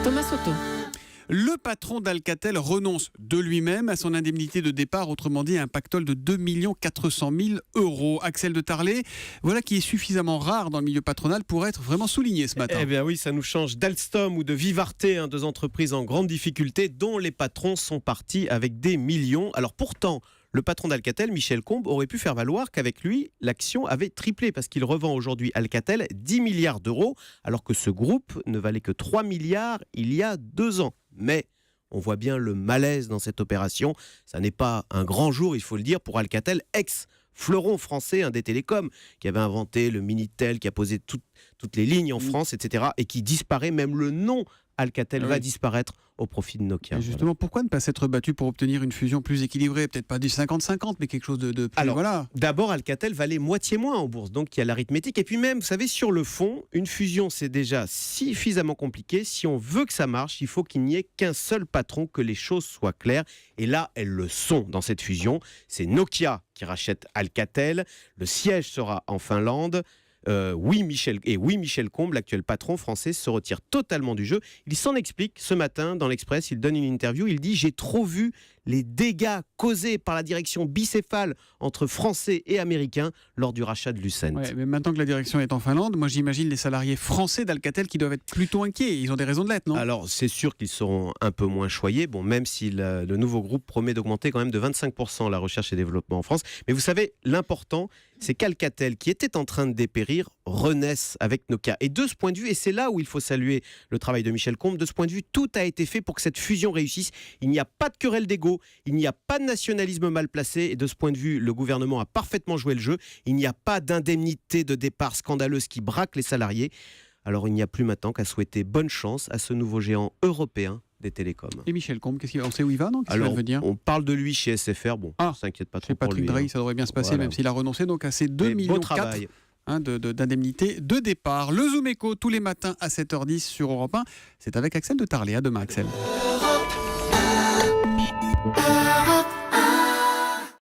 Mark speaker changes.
Speaker 1: Thomas Soto.
Speaker 2: Le patron d'Alcatel renonce de lui-même à son indemnité de départ, autrement dit à un pactole de 2 400 000 €. Axel de Tarlé, voilà qui est suffisamment rare dans le milieu patronal pour être vraiment souligné ce matin.
Speaker 3: Eh bien oui, ça nous change d'Alstom ou de Vivarte, deux entreprises en grande difficulté dont les patrons sont partis avec des millions. Alors pourtant, le patron d'Alcatel, Michel Combes, aurait pu faire valoir qu'avec lui, l'action avait triplé parce qu'il revend aujourd'hui Alcatel 10 milliards d'euros, alors que ce groupe ne valait que 3 milliards il y a 2 ans. Mais on voit bien le malaise dans cette opération. Ça n'est pas un grand jour, il faut le dire, pour Alcatel, ex-fleuron français des télécoms, qui avait inventé le Minitel, qui a posé toutes les lignes en France, etc., et qui disparaît. Même le nom Alcatel va disparaître au profit de Nokia.
Speaker 2: Et justement, pourquoi ne pas s'être battu pour obtenir une fusion plus équilibrée? Peut-être pas du 50-50, mais quelque chose de plus...
Speaker 3: Alors,
Speaker 2: voilà.
Speaker 3: D'abord, Alcatel valait moitié moins en bourse, donc il y a l'arithmétique. Et puis même, vous savez, sur le fond, une fusion, c'est déjà suffisamment compliqué. Si on veut que ça marche, il faut qu'il n'y ait qu'un seul patron, que les choses soient claires. Et là, elles le sont dans cette fusion. C'est Nokia qui rachète Alcatel. Le siège sera en Finlande. Michel Combes, l'actuel patron français, se retire totalement du jeu. Il s'en explique ce matin dans l'Express. Il donne une interview. Il dit « J'ai trop vu les dégâts causés par la direction bicéphale entre Français et Américains lors du rachat de Lucent. »
Speaker 2: Ouais, mais maintenant que la direction est en Finlande, moi j'imagine les salariés français d'Alcatel qui doivent être plutôt inquiets. Ils ont des raisons de l'être, non?
Speaker 3: Alors c'est sûr qu'ils seront un peu moins choyés, même si le nouveau groupe promet d'augmenter quand même de 25% la recherche et développement en France. Mais vous savez, l'important, c'est qu'Alcatel, qui était en train de dépérir, renaisse avec Nokia. Et de ce point de vue, et c'est là où il faut saluer le travail de Michel Combes, de ce point de vue, tout a été fait pour que cette fusion réussisse. Il n'y a pas de querelle d'ego, il n'y a pas de nationalisme mal placé, et de ce point de vue, le gouvernement a parfaitement joué le jeu. Il n'y a pas d'indemnité de départ scandaleuse qui braque les salariés. Alors il n'y a plus maintenant qu'à souhaiter bonne chance à ce nouveau géant européen des télécoms.
Speaker 2: Et Michel Combes, on sait où il va, non?
Speaker 3: Alors,
Speaker 2: veut dire?
Speaker 3: on parle de lui chez SFR, on s'inquiète pas trop
Speaker 2: Chez
Speaker 3: pour
Speaker 2: Patrick
Speaker 3: lui.
Speaker 2: Drahi, ça devrait bien se passer,
Speaker 3: Voilà.
Speaker 2: même s'il a renoncé donc à ses 2
Speaker 3: Beau
Speaker 2: millions
Speaker 3: travail.
Speaker 2: d'indemnité de départ. Le Zoom Echo, tous les matins à 7h10 sur Europe 1. C'est avec Axel de Tarlé. À demain, Axel.